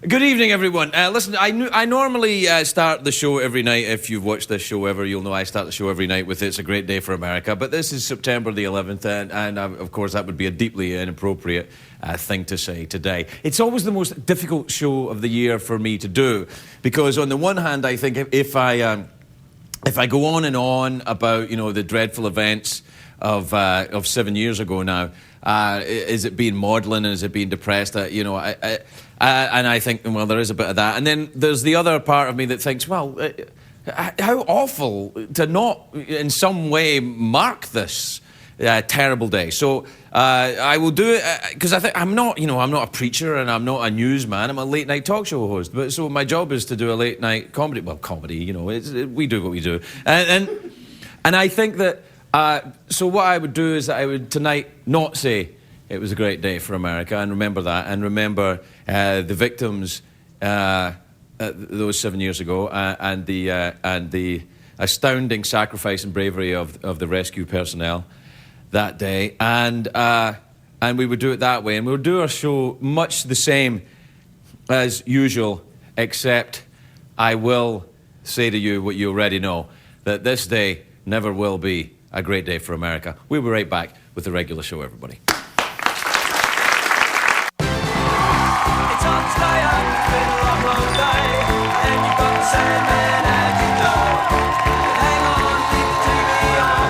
Good evening, everyone. Listen, I normally start the show every night. If you've watched this show ever, you'll know I start the show every night with "It's a Great Day for America." But this is September the 11th, and of course that would be a deeply inappropriate thing to say today. It's always the most difficult show of the year for me to do, because on the one hand, I think if I go on and on about, you know, the dreadful events of 7 years ago now, is it being maudlin? Is it being depressed? And I think, well, there is a bit of that. And then there's the other part of me that thinks, well, how awful to not in some way mark this terrible day. So I will do it because I think I'm not a preacher and I'm not a newsman. I'm a late night talk show host. But so my job is to do a late night comedy. Well, comedy, you know, we do what we do. And I think that. So what I would do is that I would tonight not say it was a great day for America, and remember that, and remember the victims those 7 years ago, and the astounding sacrifice and bravery of the rescue personnel that day, and we would do it that way, and we would do our show much the same as usual, except I will say to you what you already know, that this day never will be a great day for America. We'll be right back with the regular show, everybody. It's hard to stay up, it's been a long, long day, and you've got the same man at your door. Hang on, leave the TV on,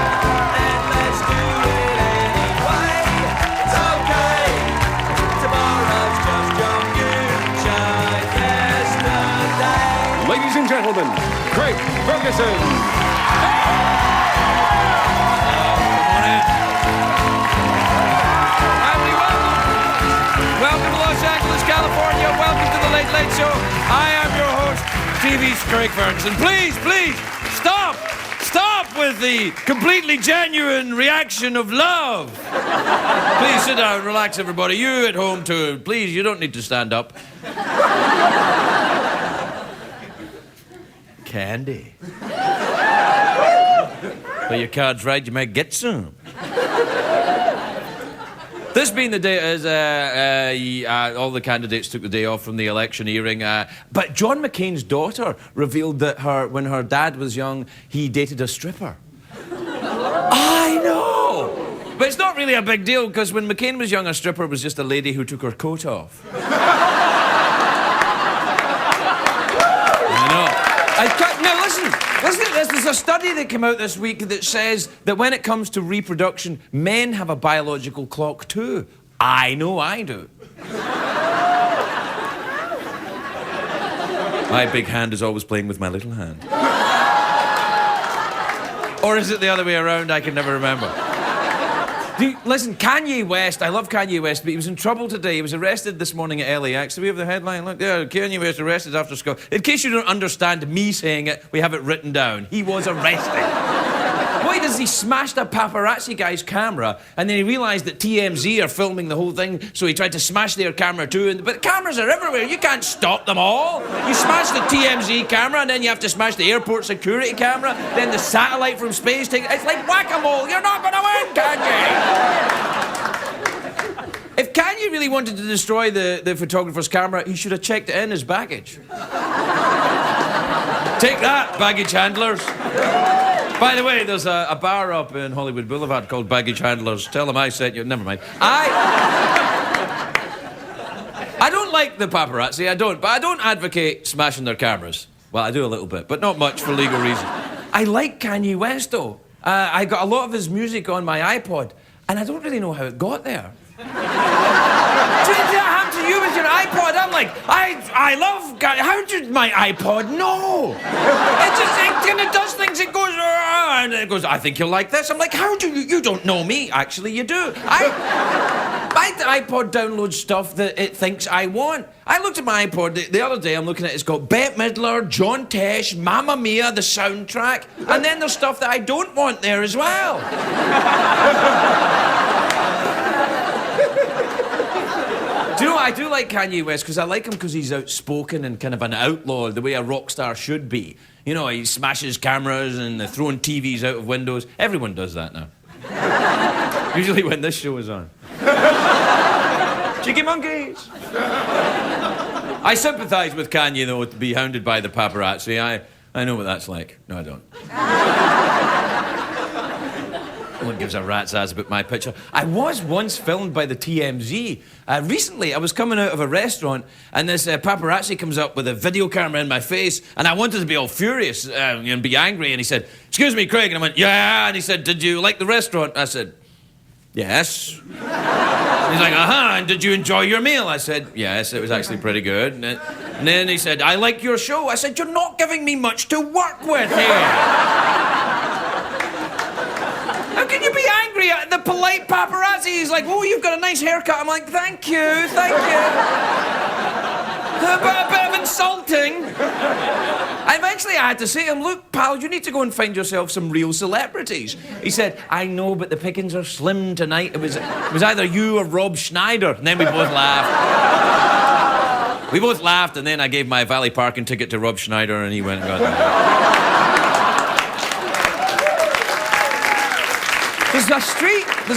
and let's do it anyway. It's okay, tomorrow's just your future yesterday. Ladies and gentlemen, Lynn Ferguson. Welcome to Los Angeles, California. Welcome to the Late Late Show. I am your host, TV's Craig Ferguson. Please, stop with the completely genuine reaction of love. Please sit down, relax, everybody. You at home too. Please, you don't need to stand up. Candy. Play your cards right, you might get some. This being the day, as all the candidates took the day off from the electioneering, but John McCain's daughter revealed that when her dad was young, he dated a stripper. I know! But it's not really a big deal, because when McCain was young, a stripper was just a lady who took her coat off. I know. Now, listen to this. There's a study that came out this week that says that when it comes to reproduction, men have a biological clock too. I know I do. My big hand is always playing with my little hand. Or is it the other way around? I can never remember. Listen, Kanye West, I love Kanye West, but he was in trouble today. He was arrested this morning at LAX. Do we have the headline? Look there, Kanye West arrested after school. In case you don't understand me saying it, we have it written down. He was arrested. What he does is he smashed a paparazzi guy's camera, and then he realised that TMZ are filming the whole thing, so he tried to smash their camera too. But cameras are everywhere. You can't stop them all. You smash the TMZ camera, and then you have to smash the airport security camera, then the satellite from space. It's like whack-a-mole. You're not going to win, Kanye. If Kanye really wanted to destroy the photographer's camera, he should have checked it in as baggage. Take that, baggage handlers. By the way, there's a bar up in Hollywood Boulevard called Baggage Handlers. Tell them I sent you. Never mind. I don't like the paparazzi, but I don't advocate smashing their cameras. Well, I do a little bit, but not much for legal reasons. I like Kanye West, though. I got a lot of his music on my iPod, and I don't really know how it got there. Did that happen to you with your iPod? I'm like, I love... How did my iPod know? It does things, it goes... And it goes, I think you'll like this. I'm like, how do you... You don't know me. Actually, you do. My iPod downloads stuff that it thinks I want. I looked at my iPod the other day, I'm looking at it, it's got Bette Midler, John Tesh, Mamma Mia, the soundtrack, and then there's stuff that I don't want there as well. Do you know, I do like Kanye West because I like him because he's outspoken and kind of an outlaw, the way a rock star should be. You know, he smashes cameras and throwing TVs out of windows. Everyone does that now. Usually when this show is on. Cheeky monkeys. I sympathise with Kanye, though, to be hounded by the paparazzi. I know what that's like. No, I don't. No one gives a rat's ass about my picture. I was once filmed by the TMZ. Recently, I was coming out of a restaurant, and this paparazzi comes up with a video camera in my face, and I wanted to be all furious and be angry, and he said, "Excuse me, Craig," and I went, "Yeah," and he said, "Did you like the restaurant?" I said, "Yes." He's like, and did you enjoy your meal? I said, "Yes, it was actually pretty good." And then he said, "I like your show." I said, "You're not giving me much to work with here." How can you be angry at the polite paparazzi? He's like, "Oh, you've got a nice haircut." I'm like, thank you. A bit of insulting. Eventually I had to say to him, "Look, pal, you need to go and find yourself some real celebrities." He said, "I know, but the pickings are slim tonight. It was either you or Rob Schneider." And then we both laughed. We both laughed, and then I gave my Valley parking ticket to Rob Schneider, and he went and got that. There's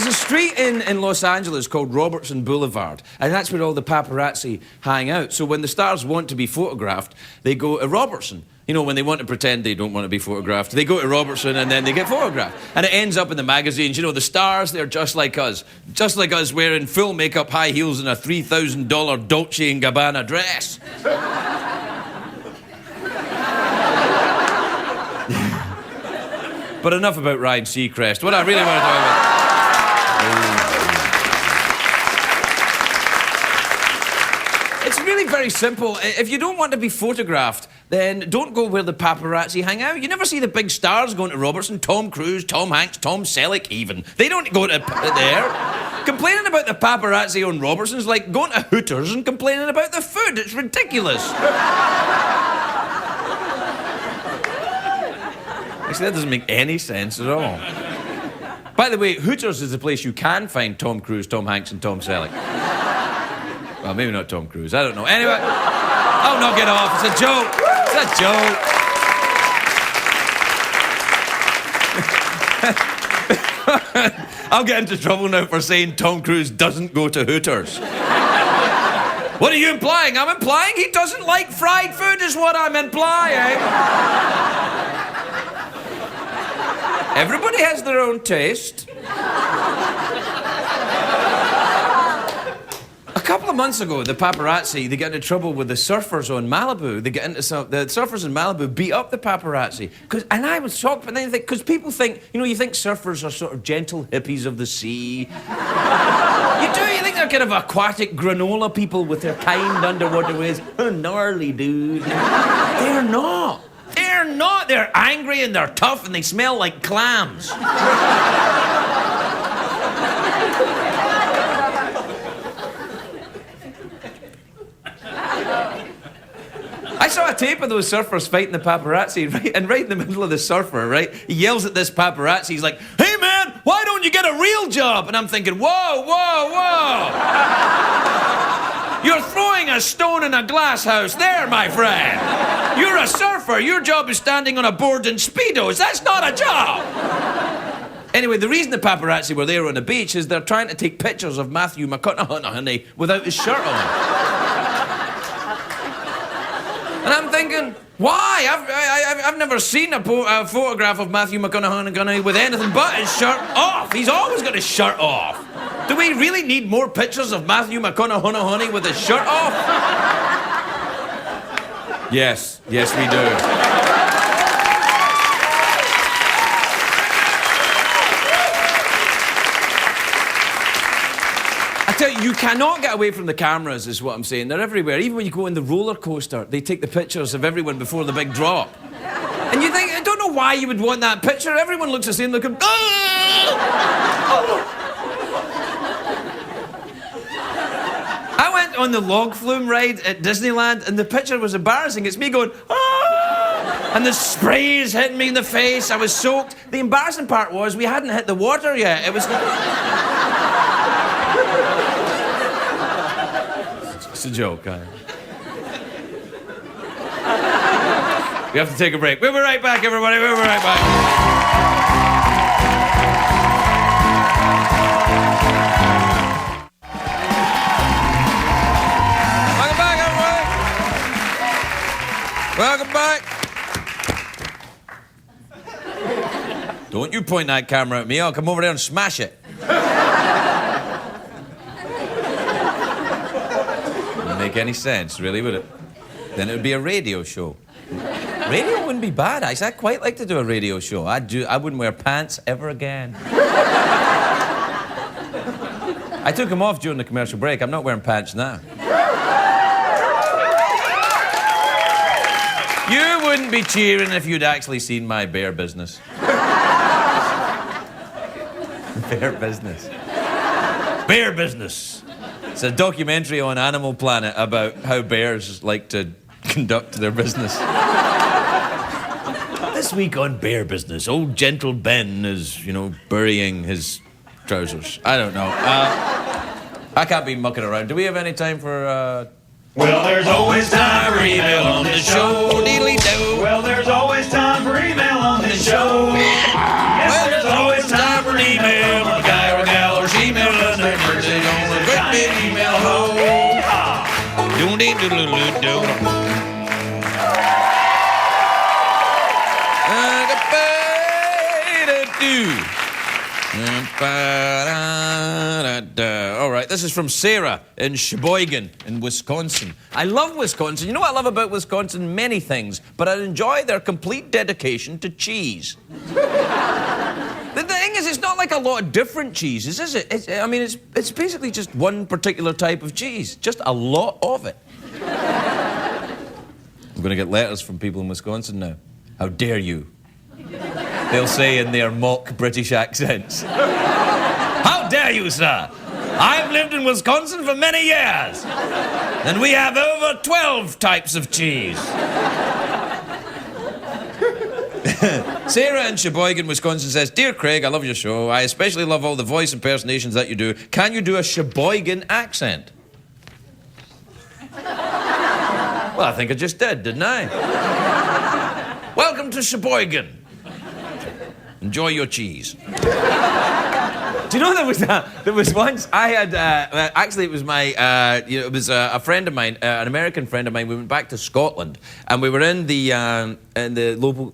a street in Los Angeles called Robertson Boulevard, and that's where all the paparazzi hang out. So when the stars want to be photographed, they go to Robertson. You know, when they want to pretend they don't want to be photographed, they go to Robertson and then they get photographed. And it ends up in the magazines. You know, the stars, they're just like us wearing full makeup, high heels and a $3,000 Dolce & Gabbana dress. But enough about Ryan Seacrest. What I really want to talk about... It's really very simple. If you don't want to be photographed, then don't go where the paparazzi hang out. You never see the big stars going to Robertson. Tom Cruise, Tom Hanks, Tom Selleck even. They don't go to there. Complaining about the paparazzi on Robertson's like going to Hooters and complaining about the food. It's ridiculous. Actually, that doesn't make any sense at all. By the way, Hooters is the place you can find Tom Cruise, Tom Hanks, and Tom Selleck. Well, maybe not Tom Cruise. I don't know. Anyway, I'll knock it off. It's a joke. It's a joke. I'll get into trouble now for saying Tom Cruise doesn't go to Hooters. What are you implying? I'm implying he doesn't like fried food is what I'm implying. Everybody has their own taste. A couple of months ago, the paparazzi, they get into trouble with the surfers on Malibu. The surfers in Malibu beat up the paparazzi. And I was shocked, but then because people think, you think surfers are sort of gentle hippies of the sea. You do? You think they're kind of aquatic granola people with their kind underwater ways? Oh, gnarly, dude. They're not. They're not. They're angry and they're tough and they smell like clams. I saw a tape of those surfers fighting the paparazzi, right? And right in the middle of the surfer, right? He yells at this paparazzi. He's like, "Hey, man, why don't you get a real job?" And I'm thinking, whoa, whoa, whoa. You're throwing a stone in a glass house there, my friend. You're a surfer. Your job is standing on a board in Speedos. That's not a job. Anyway, the reason the paparazzi were there on the beach is they're trying to take pictures of Matthew McConaughey without his shirt on. And I'm thinking, why? I've never seen a photograph of Matthew McConaughey with anything but his shirt off. He's always got his shirt off. Do we really need more pictures of Matthew McConaughey with his shirt off? Yes, we do. I tell you, you cannot get away from the cameras, is what I'm saying. They're everywhere. Even when you go in the roller coaster, they take the pictures of everyone before the big drop. And you think, I don't know why you would want that picture. Everyone looks the same, looking... I went on the log flume ride at Disneyland, and the picture was embarrassing. It's me going, "Ah!" And the spray is hitting me in the face. I was soaked. The embarrassing part was we hadn't hit the water yet. It was... It's a joke, We have to take a break. We'll be right back, everybody. We'll be right back. Welcome back. Don't you point that camera at me. I'll come over there and smash it. Wouldn't make any sense, really, would it? Then it would be a radio show. Radio wouldn't be bad, actually. I'd quite like to do a radio show. I wouldn't wear pants ever again. I took them off during the commercial break. I'm not wearing pants now. You wouldn't be cheering if you'd actually seen my bear business. Bear business. Bear business. It's a documentary on Animal Planet about how bears like to conduct their business. This week on Bear Business, old Gentle Ben is, burying his trousers. I don't know. I can't be mucking around. Do we have any time for, Well, there's always time for email on the show. Diddly-do. Well, there's always time for email on the show. Yes, there's always time for email. A guy or a gal or email us their message on the great big email hole. Doodly-doodly-doo. All right, this is from Sarah in Sheboygan in Wisconsin. I love Wisconsin. You know what I love about Wisconsin? Many things, but I enjoy their complete dedication to cheese. The thing is, it's not like a lot of different cheeses, is it? It's basically just one particular type of cheese, just a lot of it. I'm going to get letters from people in Wisconsin now. How dare you? They'll say in their mock British accents. How dare you, sir? I've lived in Wisconsin for many years, and we have over 12 types of cheese. Sarah in Sheboygan, Wisconsin says, Dear Craig, I love your show. I especially love all the voice impersonations that you do. Can you do a Sheboygan accent? Well, I think I just didn't I? Welcome to Sheboygan. Enjoy your cheese. Do you know there was once I had actually it was my it was a friend of mine, an American friend of mine. We went back to Scotland and we were in the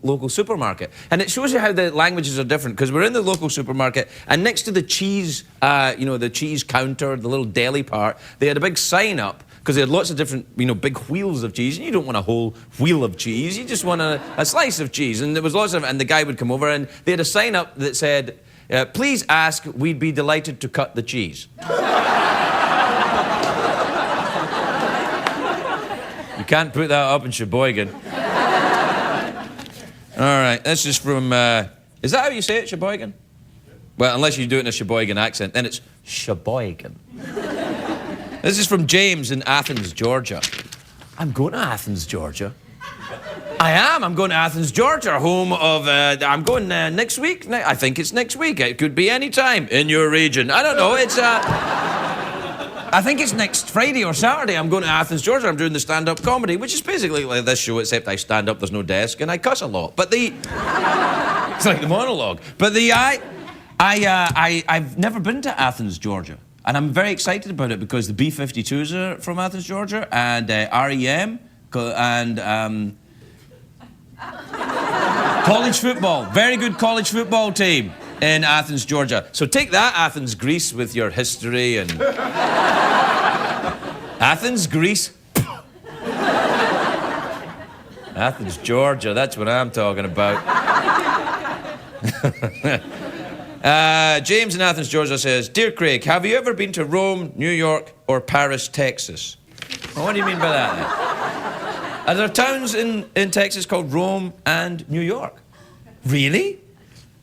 local supermarket, and it shows you how the languages are different because we're in the local supermarket and next to the cheese the cheese counter, the little deli part, they had a big sign up. Because they had lots of different, big wheels of cheese, and you don't want a whole wheel of cheese, you just want a slice of cheese. And there was lots of, and the guy would come over, and they had a sign up that said, please ask, we'd be delighted to cut the cheese. You can't put that up in Sheboygan. All right, this is from, is that how you say it, Sheboygan? Well, unless you do it in a Sheboygan accent, then it's Sheboygan. This is from James in Athens, Georgia. I'm going to Athens, Georgia. I am. I'm going to Athens, Georgia, home of... I'm going next week. I think it's next week. It could be any time in your region. I don't know. It's... I think it's next Friday or Saturday. I'm going to Athens, Georgia. I'm doing the stand-up comedy, which is basically like this show, except I stand up, there's no desk, and I cuss a lot. But the... It's like the monologue. But the... I've never been to Athens, Georgia. And I'm very excited about it because the B-52s are from Athens, Georgia, and REM, and college football. Very good college football team in Athens, Georgia. So take that, Athens, Greece, with your history and... Athens, Greece. Athens, Georgia, that's what I'm talking about. James in Athens, Georgia says, Dear Craig, have you ever been to Rome, New York, or Paris, Texas? Well, what do you mean by that, then? Are there towns in Texas called Rome and New York? Really?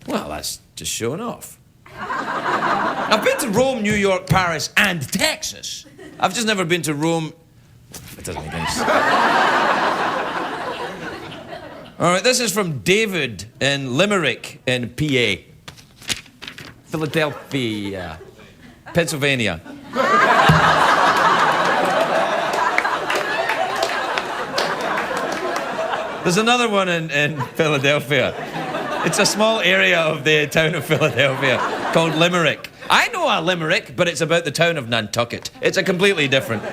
Well, that's just showing off. I've been to Rome, New York, Paris, and Texas. I've just never been to Rome. It doesn't make any sense. All right, this is from David in Limerick in PA. Philadelphia, Pennsylvania. There's another one in Philadelphia. It's a small area of the town of Philadelphia called Limerick. I know a Limerick, but it's about the town of Nantucket. It's a completely different.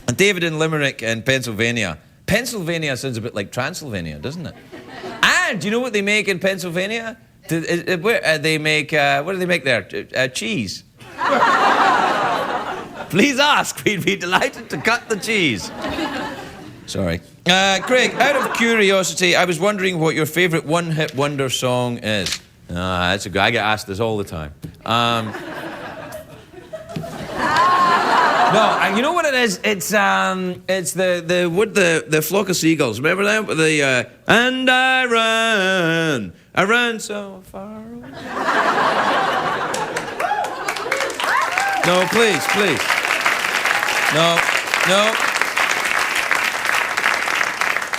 And David in Limerick in Pennsylvania. Pennsylvania sounds a bit like Transylvania, doesn't it? And do you know what they make in Pennsylvania? They make, what do they make there? Cheese. Please ask. We'd be delighted to cut the cheese. Sorry. Craig, out of curiosity, I was wondering what your favourite one-hit wonder song is. That's a good. I get asked this all the time. No, you know what it is? It's the flock of seagulls. Remember that? The and I ran so far away. No, please.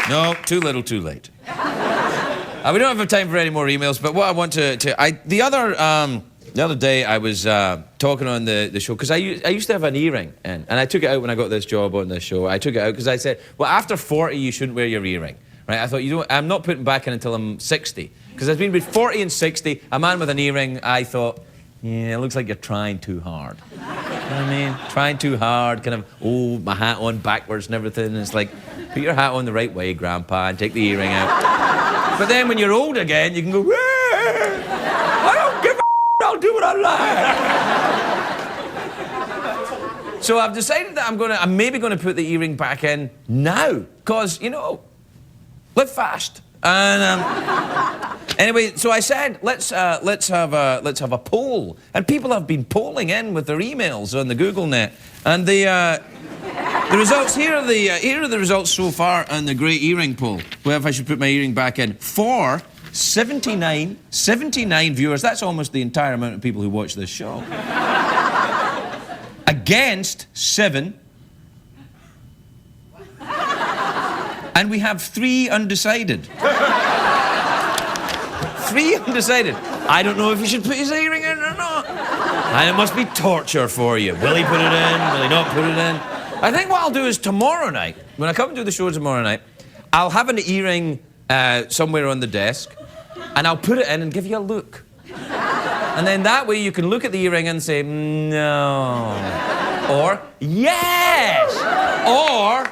No, too little, too late. We don't have time for any more emails, but what I want the other day I was talking on the show, because I used to have an earring, and I took it out when I got this job on this show. I took it out because I said, well, after 40 you shouldn't wear your earring, right? I thought, I'm not putting back in until I'm 60, because I've been between 40 and 60, a man with an earring, I thought, yeah, it looks like you're trying too hard. You know what I mean? Trying too hard, kind of, my hat on backwards and everything, and it's like, put your hat on the right way, Grandpa, and take the earring out. But then when you're old again, you can go, I don't give a I'll do what I like. So I've decided that I'm maybe going to put the earring back in now, because, live fast. And anyway, so I said, let's have a poll, and people have been polling in with their emails on the Google net, and the results here are the results so far on the great earring poll. Well, if I should put my earring back in, for 79 viewers. That's almost the entire amount of people who watch this show. Against 7. And we have 3 undecided. 3 undecided. I don't know if he should put his earring in or not. And it must be torture for you. Will he put it in? Will he not put it in? I think what I'll do is tomorrow night, when I come and do the show tomorrow night, I'll have an earring somewhere on the desk, and I'll put it in and give you a look. And then that way you can look at the earring and say, no. Or, yes. Or,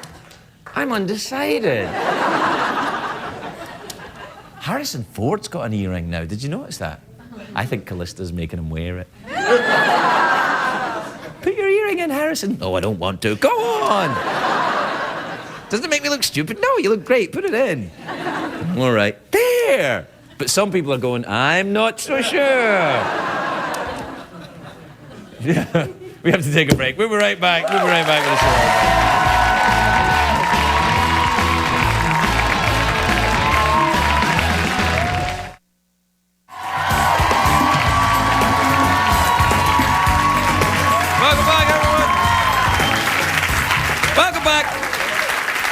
I'm undecided. Harrison Ford's got an earring now. Did you notice that? I think Callista's making him wear it. Put your earring in, Harrison. No, I don't want to. Go on. Doesn't it make me look stupid? No, you look great. Put it in. All right. There. But some people are going, I'm not so sure. Yeah. We have to take a break. We'll be right back. We'll be right back with the show.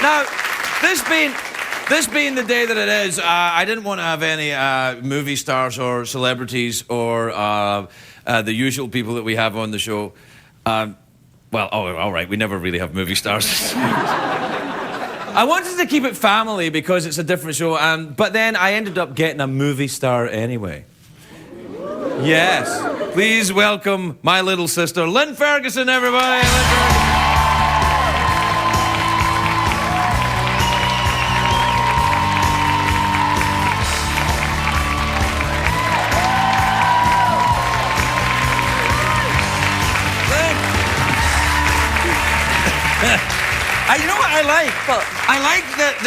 Now, this being the day that it is, I didn't want to have any movie stars or celebrities or the usual people that we have on the show. All right, we never really have movie stars. I wanted to keep it family because it's a different show, but then I ended up getting a movie star anyway. Yes, please welcome my little sister, Lynn Ferguson, everybody. Lynn Ferguson. You know what I like? What? I like that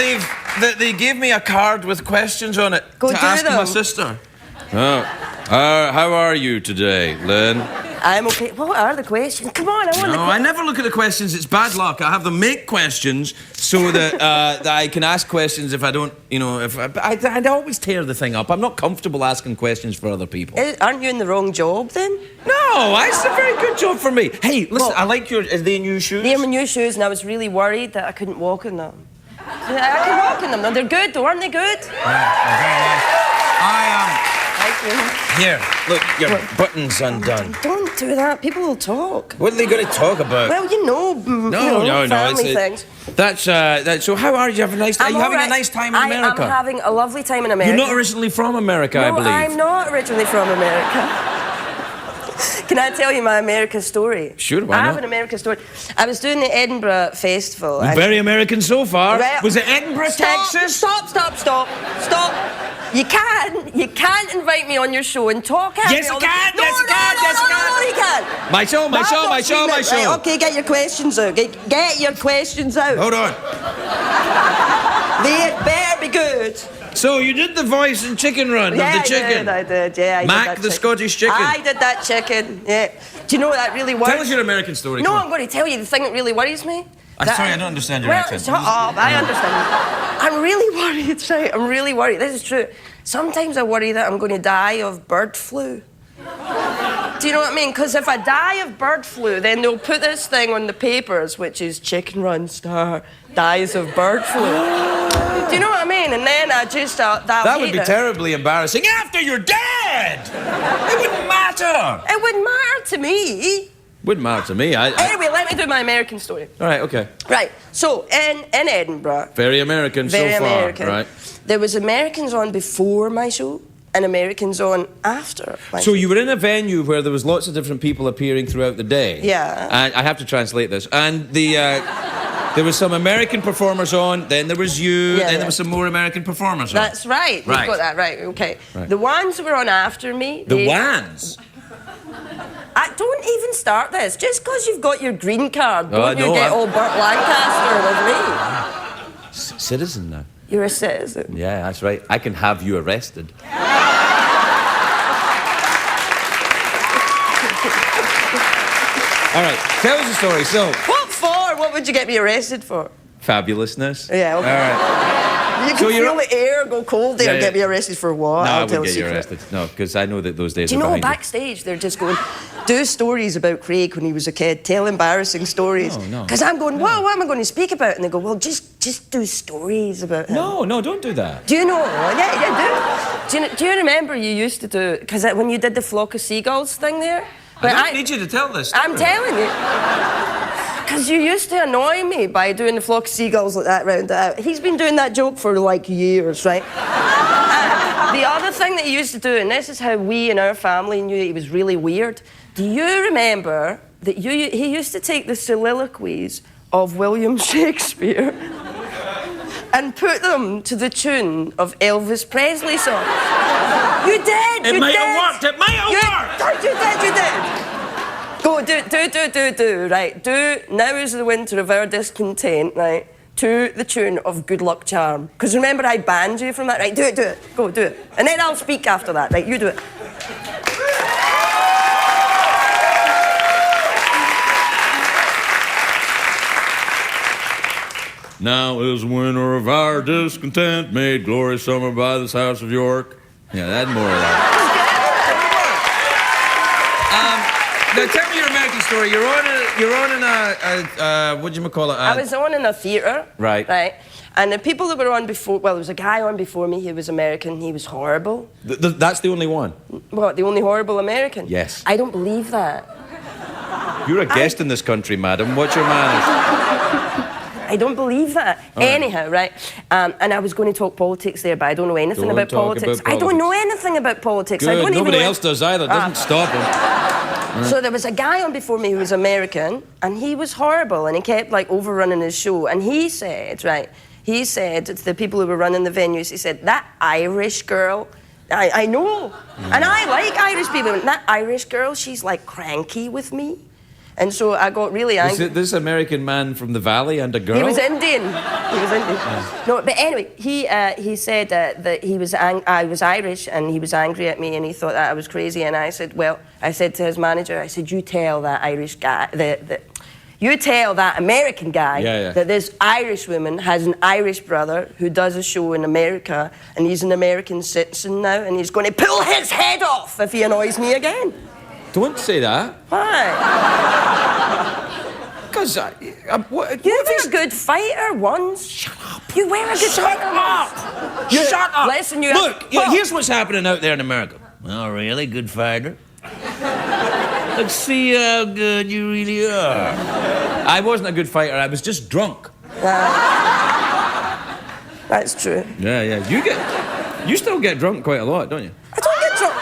they gave me a card with questions on it to ask my sister. How are you today, Lynn? I'm okay. What are the questions? Come on, I never look at the questions. It's bad luck. I have them make questions so that that I can ask questions if I don't, if I always tear the thing up. I'm not comfortable asking questions for other people. Aren't you in the wrong job then? No, it's a very good job for me. Hey, listen, I like your. Are they new shoes? They are my new shoes, and I was really worried that I couldn't walk in them. I can walk in them. No, they're good, though, aren't they good? Yeah, Here, look, your button's undone. Don't do that. People will talk. What are they going to talk about? Well, No. family things. That's so how are you? Having a nice time? Are you having a nice time in America? I'm having a lovely time in America. You're not originally from America, I believe. No, I'm not originally from America. Can I tell you my America story? Sure, why I have not? an America story. I was doing the Edinburgh Festival. and- Very American so far. Well, Was it Edinburgh, Texas? Stop. You can't invite me on your show and talk at Yes, me I all the- can. No, Yes, I no, can. no, Yes, I no, can. no, you can't. My show. Right, okay, get your questions out. Get your questions out. Hold on. They better be good. So you did the voice in Chicken Run Yeah, of the chicken. I did. Yeah, I did Mac that the chicken. Scottish chicken. I did that chicken. Yeah. Do you know what that really works? Tell us your American story. No, come on. I'm going to tell you the thing that really worries me. I'm sorry, I don't understand your well, accent. Shut up, I understand. I'm really worried, right? I'm really worried. This is true. Sometimes I worry that I'm going to die of bird flu. Do you know what I mean? Because if I die of bird flu, then they'll put this thing on the papers, which is Chicken Run star dies of bird flu. Do you know what I mean? And then I just That would be terribly embarrassing after you're dead. It wouldn't matter. It wouldn't matter to me. Wouldn't matter to me. Anyway, let me do my American story. All right, okay. Right. So in Edinburgh, Very American very so far. American. Right. There was Americans on before my show and Americans on after my show. So you were in a venue where there was lots of different people appearing throughout the day. Yeah. And I have to translate this. And there was some American performers on, then there was you, then there was some more American performers on. That's right. Right. You've got that right. Okay. Right. The ones who were on after me. The Wans. I don't even start this. Just because you've got your green card, don't you no, get I'm- all Burt Lancaster with me. Citizen now. You're a citizen. Yeah, that's right. I can have you arrested. All right, tell us a story. So, What for? What would you get me arrested for? fabulousness. Yeah, okay. All right. You can So you're- feel the air go cold there and Yeah, get me arrested for what? No, I I'll tell wouldn't a get you secret. arrested. No, because I know that those days Do you are know, behind backstage, they're just going, do stories about Craig when he was a kid, tell embarrassing stories. No. Because I'm going, what am I going to speak about? And they go, well, just do stories about him. No, don't do that. Do you know? Yeah, do you remember you used to do, because when you did the flock of seagulls thing there? I don't need you to tell this story. I'm telling you. Because you used to annoy me by doing the flock of seagulls like that round out. He's been doing that joke for like years, right? The other thing that he used to do, and this is how we in our family knew he was really weird. Do you remember that he used to take the soliloquies of William Shakespeare and put them to the tune of Elvis Presley songs? You did! It you might did. have worked. It might have worked. You did. Go, do, right. Do Now Is the Winter of Our Discontent, right, to the tune of Good Luck Charm. Because remember I banned you from that, right? Do it. Go, do it. And then I'll speak after that, right? You do it. Now is the winter of our discontent, made glorious summer by this house of York. Yeah, that's more of that. Now tell me your American story. You're on in a what do you call it? I was on in a theatre. Right. Right. And the people that were on before, well, there was a guy on before me, he was American, he was horrible. That's the only one. What, the only horrible American? Yes. I don't believe that. You're a guest in this country, madam. What's your manners? I don't believe that. Anyhow, right? And I was going to talk politics there, but I don't know anything Don't about talk politics. about I don't know politics. anything about politics. I Good. don't even Nobody know else does either. Doesn't stop him. So there was a guy on before me who was American, and he was horrible, and he kept like overrunning his show. And he said to the people who were running the venues, he said, that Irish girl, I know, and I like Irish people. That Irish girl, she's like cranky with me. And so I got really Is angry. it this American man from the valley and a girl? He was Indian. No, but anyway, he said that I was Irish and he was angry at me and he thought that I was crazy. And I said to his manager, I said, you tell that Irish guy, you tell that American guy that this Irish woman has an Irish brother who does a show in America and he's an American citizen now and he's going to pull his head off if he annoys me again. Don't say that. Why? Because You were a good fighter once. Shut up. You were a good fighter once. Shut up. Listen, you Look, here's what's happening out there in America. Oh, really? Good fighter? Let's see how good you really are. I wasn't a good fighter. I was just drunk. That's true. Yeah. You still get drunk quite a lot, don't you? I don't get drunk.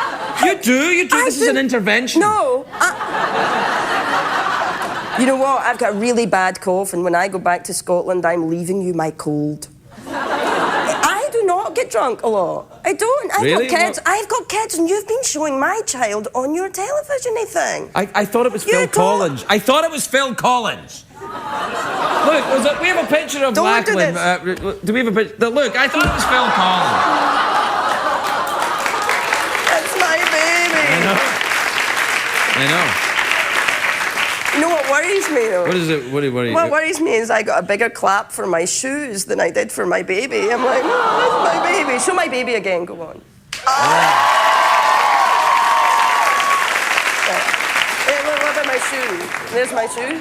You do. This is an intervention. No, You know what? I've got a really bad cough, and when I go back to Scotland, I'm leaving you my cold. I do not get drunk a lot. I don't. Really? I've got kids, and you've been showing my child on your television-y thing. I thought it was Phil Collins. I thought it was Phil Collins. Look, we have a picture of Don't do Lachlan. this. Do we have a picture? Look, I thought it was Phil Collins. That's my baby. I know. You know what worries me, though? What is it? What worries me is I got a bigger clap for my shoes than I did for my baby. I'm like, no, that's my baby. Show my baby again. Go on. Hey, what about my shoes? There's my shoes.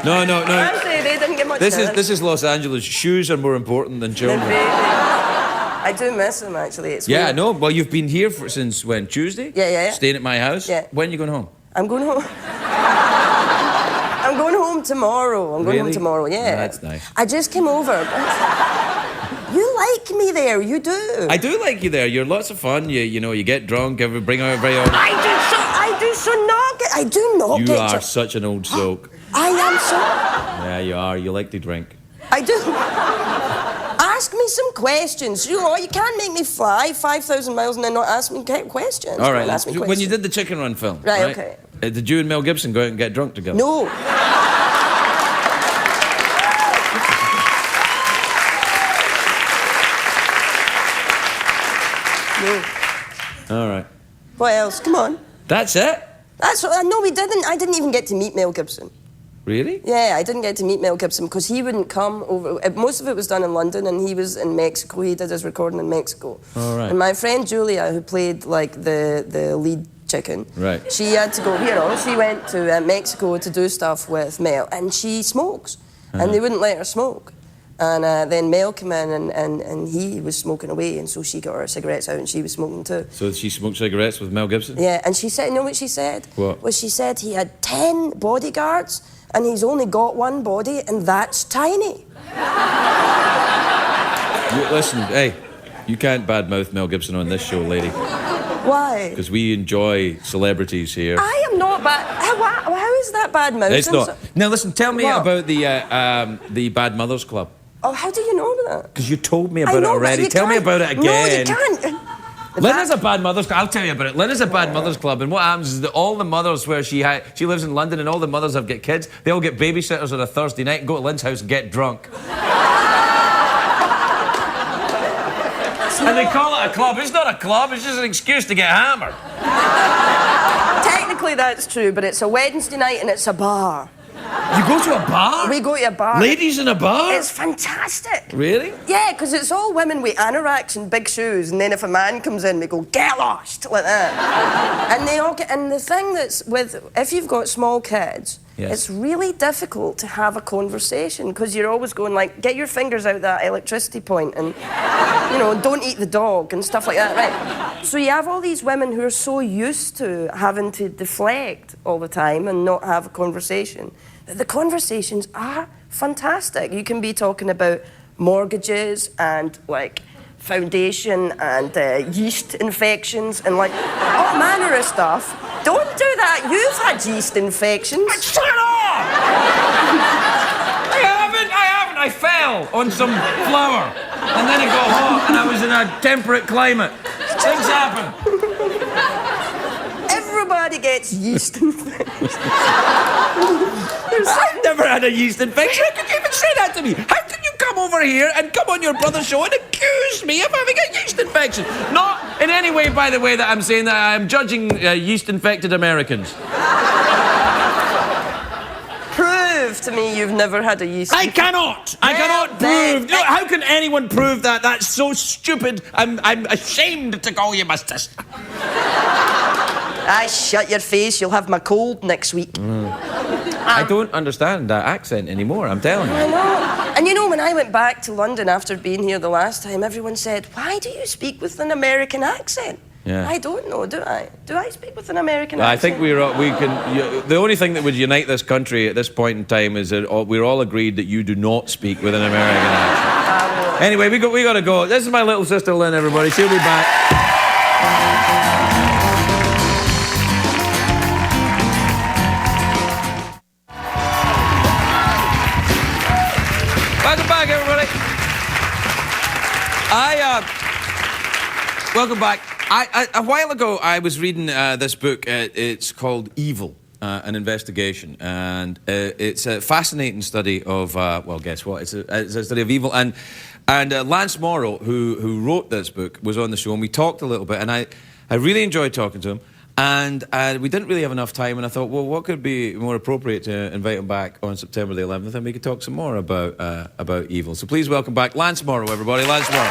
No. Actually, they didn't get much. This is Los Angeles. Shoes are more important than The children. baby. I do miss him, actually. It's Yeah, I weird. know. Well, you've been here since when? Tuesday? Yeah. Staying at my house? Yeah. When are you going home? I'm going home. I'm going home tomorrow. I'm going home Really? tomorrow, yeah. Oh, that's nice. I just came over. You like me there, you do. I do like you there. You're lots of fun. You know, you get drunk, bring out very old. I do not You get are drunk. such an old soak. I am so... Yeah, you are. You like to drink. I do. Ask me some questions. You know, you can't make me fly 5,000 miles and then not ask me questions. All right. Ask me When you questions. did the Chicken Run film, Right, okay. Did you and Mel Gibson go out and get drunk together? No. No. All right. What else? Come on. That's it? No, we didn't. I didn't even get to meet Mel Gibson. Really? Yeah, I didn't get to meet Mel Gibson because he wouldn't come over. Most of it was done in London, and he was in Mexico. He did his recording in Mexico. All right. And my friend Julia, who played like the lead chicken, Right. she had to go. She went to Mexico to do stuff with Mel, and she smokes, and they wouldn't let her smoke. And then Mel came in, and he was smoking away, and so she got her cigarettes out, and she was smoking too. So she smoked cigarettes with Mel Gibson? Yeah, and she said, you know what she said? What? Well, she said he had 10 bodyguards, and he's only got one body, and that's tiny. Listen, hey, you can't badmouth Mel Gibson on this show, lady, Why? because we enjoy celebrities here. I am not bad. How is that bad mouth? It's not. Now, listen, tell me What? about the Bad Mothers Club. Oh, how do you know that? Because you told me I about it know, but already. you Tell me can't- about it again. No, you can't. Lynn is a Bad Mothers Club. I'll tell you about it. Lynn is a Bad Mothers Club, and what happens is that all the mothers where she lives in London, and all the mothers have got kids, they all get babysitters on a Thursday night and go to Lynn's house and get drunk. And they call it a club. It's not a club, it's just an excuse to get hammered. Technically, that's true, but it's a Wednesday night and it's a bar. You go to a bar? We go to a bar. Ladies in a bar? It's fantastic. Really? Yeah, because it's all women with anoraks and big shoes, and then if a man comes in, we go, get lost, like that. And they all get, and the thing that's if you've got small kids, Yes. it's really difficult to have a conversation, because you're always going like, get your fingers out that electricity point, and, you know, don't eat the dog, and stuff like that, right? So you have all these women who are so used to having to deflect all the time and not have a conversation. The conversations are fantastic. You can be talking about mortgages and like foundation and yeast infections and like all manner of stuff. Don't do that. You've had yeast infections. Shut up! I haven't. I fell on some flour and then it got hot and I was in a temperate climate. Things happen. Everybody gets yeast infections. I've never had a yeast infection. How can you even say that to me? How can you come over here and come on your brother's show and accuse me of having a yeast infection? Not in any way, by the way, that I'm saying that I'm judging yeast-infected Americans. Prove to me you've never had a yeast I cannot prove. No, how can anyone prove that? That's so stupid. I'm ashamed to call you my sister. Shut your face. You'll have my cold next week. I don't understand that accent anymore, I'm telling I you. know. And you know, when I went back to London after being here the last time, everyone said, why do you speak with an American accent? Yeah. I don't know, do I? Do I speak with an American I accent? think the only thing that would unite this country at this point in time is that we're all agreed that you do not speak with an American accent. Anyway, we got to go. This is my little sister Lynn, everybody. She'll be back. Welcome back. A while ago, I was reading this book. It's called Evil, an investigation. And it's a fascinating study of, well, guess what? It's a study of evil. And Lance Morrow, who wrote this book, was on the show, and we talked a little bit. And I really enjoyed talking to him. And we didn't really have enough time, and I thought, well, what could be more appropriate to invite him back on September the 11th, and we could talk some more about evil. So please welcome back Lance Morrow, everybody. Lance Morrow.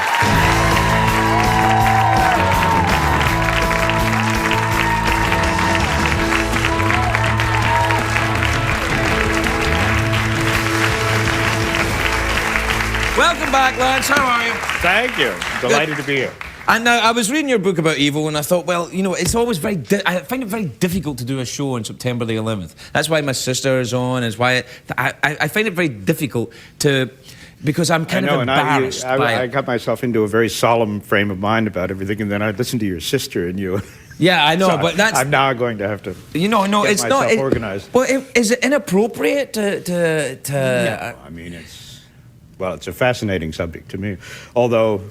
Welcome back, Lance. How are you? Thank you. Delighted to be here. And now, I was reading your book about evil, and I thought, well, you know, it's always very... I find it very difficult to do a show on September the 11th. That's why my sister is on, is why... I find it very difficult to... Because I'm kind of embarrassed by it. I got myself into a very solemn frame of mind about everything, and then I listened to your sister and you... Yeah, I know, so but that's... I'm now going to have to it's not... organized. Well, is it inappropriate to No, I mean, it's a fascinating subject to me, although...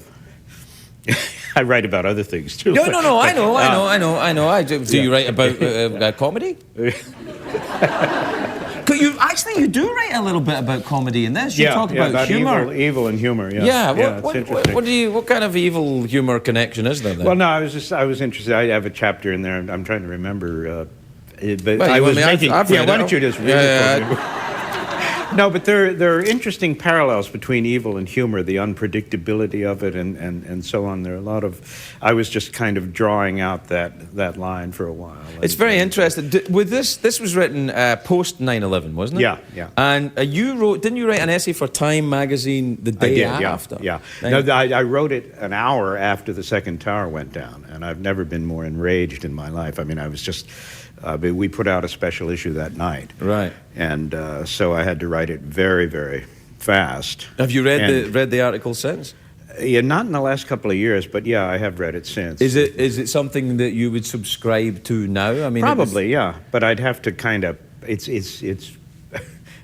I write about other things too. No, I know. Do you write about comedy? You do write a little bit about comedy in this. You talk about humor. Evil and humor. Yeah. What kind of evil humor connection is there? Then? Well, no, I was interested. I have a chapter in there. I'm trying to remember. But well, I was making. Why don't you just read it for me? No, but there are interesting parallels between evil and humor, the unpredictability of it, and so on. There are a lot of... I was just kind of drawing out that line for a while. It's very interesting. With this was written post 9/11, wasn't it? Yeah. And didn't you write an essay for Time magazine the day after? Yeah. No, I wrote it an hour after the second tower went down, and I've never been more enraged in my life. I mean, I was just... we put out a special issue that night. Right. And so I had to write it very, very fast. Have you read the article since? Yeah, not in the last couple of years, but yeah, I have read it since. Is it something that you would subscribe to now? I mean, probably, yeah. But I'd have to kind of... It's.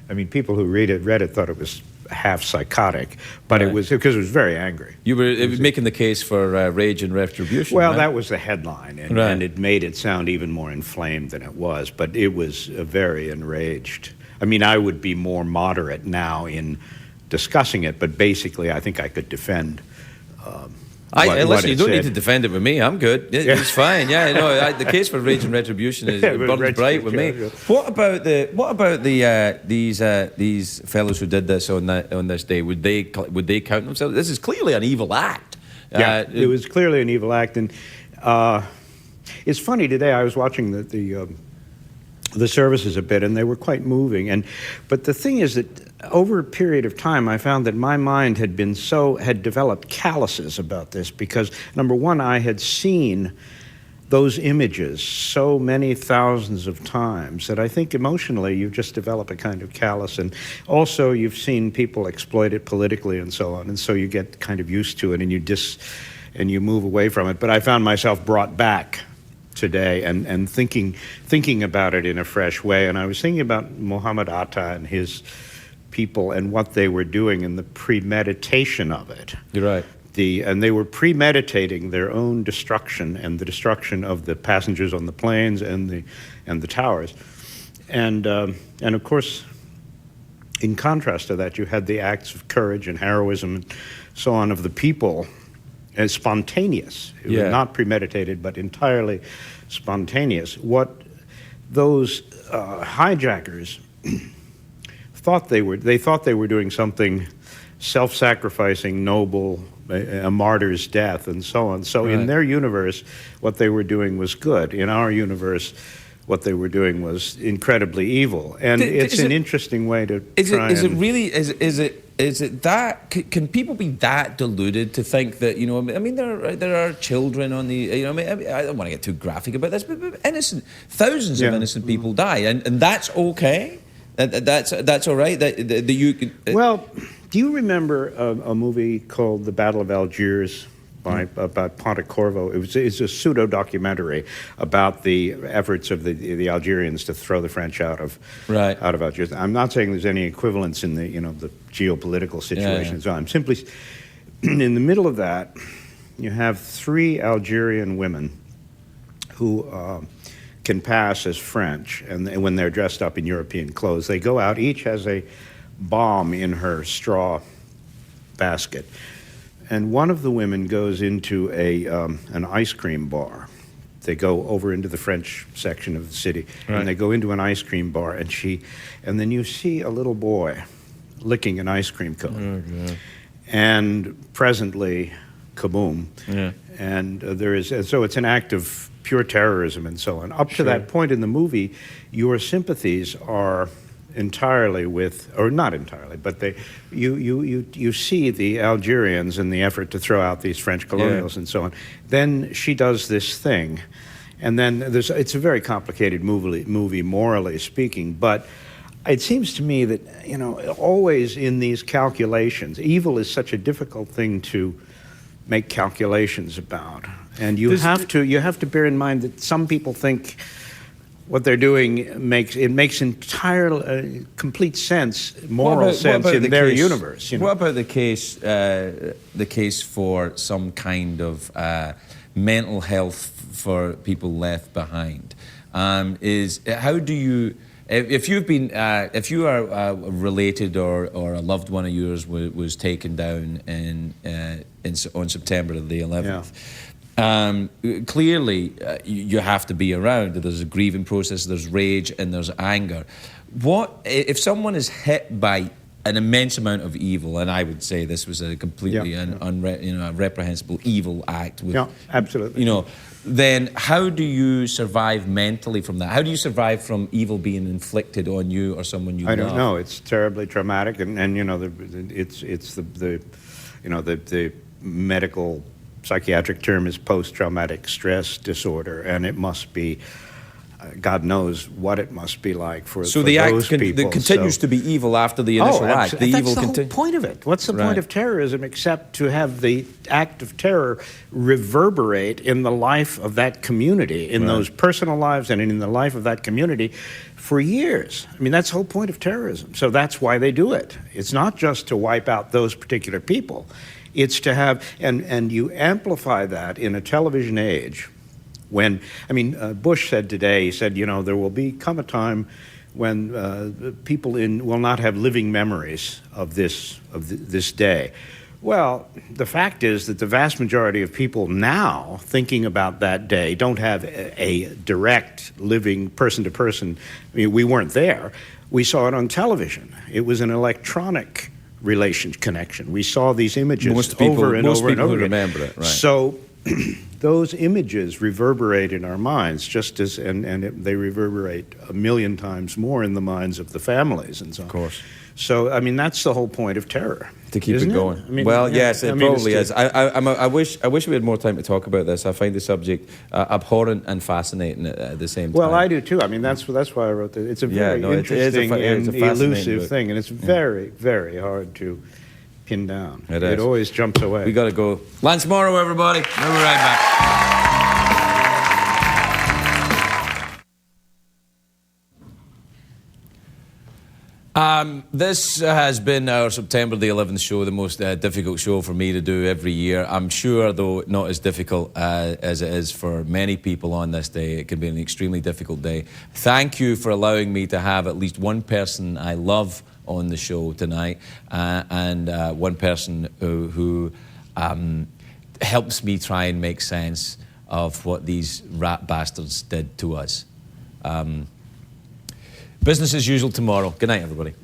I mean, people who read it thought it was half psychotic, but it was because it was very angry. You were making the case for rage and retribution. Well, right? that was the headline, and it made it sound even more inflamed than it was. But it was very enraged. I mean, I would be more moderate now in discussing it, but basically, I think I could defend. Listen, you don't need to defend it with me. I'm good. It's fine. Yeah, no. The case for rage and retribution burns bright with me. What about these fellows who did this on this day? Would they count themselves? This is clearly an evil act. Yeah, it was clearly an evil act, and it's funny today. I was watching the services a bit, and they were quite moving. But the thing is that over a period of time, I found that my mind had developed calluses about this because, number one, I had seen those images so many thousands of times that I think emotionally you just develop a kind of callus, and also you've seen people exploit it politically and so on, and so you get kind of used to it and you move away from it. But I found myself brought back today and thinking about it in a fresh way, and I was thinking about Muhammad Atta and his people and what they were doing in the premeditation of it. You're right. And they were premeditating their own destruction and the destruction of the passengers on the planes and the towers, and of course, in contrast to that, you had the acts of courage and heroism and so on of the people as spontaneous. It was not premeditated, but entirely spontaneous. What those hijackers thought they were doing something self-sacrificing, noble, a martyr's death, and so on. So in their universe, what they were doing was good. In our universe, what they were doing was incredibly evil. And it's an interesting way to try Is it that? Can people be that deluded to think that, you know, I mean, there are children on the, you know, I don't want to get too graphic about this, but thousands of innocent people die, and that's okay? That's all right? That you can... Well, do you remember a movie called The Battle of Algiers about Pontecorvo? It's a pseudo-documentary about the efforts of the Algerians to throw the French out of Algiers. I'm not saying there's any equivalence in the geopolitical situation. So I'm simply... in the middle of that, you have 3 Algerian women who can pass as French, and when they're dressed up in European clothes. They go out, each has a bomb in her straw basket. And one of the women goes into an ice cream bar. They go over into the French section of the city, and they go into an ice cream bar, and then you see a little boy licking an ice cream cone. Oh, God. And presently, kaboom. Yeah. And so it's an act of pure terrorism and so on. Up to that point in the movie, your sympathies are entirely with, or not entirely, but you see the Algerians in the effort to throw out these French colonials and so on. Then she does this thing, and then it's a very complicated movie morally speaking, but it seems to me that, always in these calculations, evil is such a difficult thing to make calculations about. And you have to bear in mind that some people think what they're doing makes entirely complete sense, moral sense in their universe. What about the case for some kind of mental health for people left behind? How do you? If you are related or a loved one of yours was taken down on September the 11th, clearly you have to be around. There's a grieving process, there's rage, and there's anger. What if someone is hit by an immense amount of evil, and I would say this was a completely a reprehensible evil act. Absolutely. Then how do you survive mentally from that? How do you survive from evil being inflicted on you or someone you love? I don't know. It's terribly traumatic, and it's the medical psychiatric term is post-traumatic stress disorder, and it must be. God knows what it must be like for those people. It continues to be evil after the initial act. That's the whole point of it. What's the point of terrorism except to have the act of terror reverberate in the life of that community, in those personal lives and in the life of that community for years? I mean, that's the whole point of terrorism. So that's why they do it. It's not just to wipe out those particular people. It's to have, and you amplify that in a television age. Bush said today, he said, there will come a time when people will not have living memories of this day. Well, the fact is that the vast majority of people now thinking about that day don't have a direct living person-to-person. I mean, we weren't there. We saw it on television. It was an electronic connection. We saw these images over and over and over again. Remember it, right? So those images reverberate in our minds, they reverberate 1,000,000 times more in the minds of the families and so on. Of course. So, that's the whole point of terror. To keep it going. Yes, it probably is. I wish we had more time to talk about this. I find the subject abhorrent and fascinating at the same time. Well, I do too. That's why I wrote it. It's a very interesting and elusive thing, and it's very, very hard to pin down. It always jumps away. We got to go. Lance Morrow, everybody. We'll be right back. This has been our September the 11th show, the most difficult show for me to do every year. I'm sure, though, not as difficult as it is for many people on this day. It can be an extremely difficult day. Thank you for allowing me to have at least one person I love on the show tonight, and one person who helps me try and make sense of what these rat bastards did to us. Business as usual tomorrow. Good night, everybody.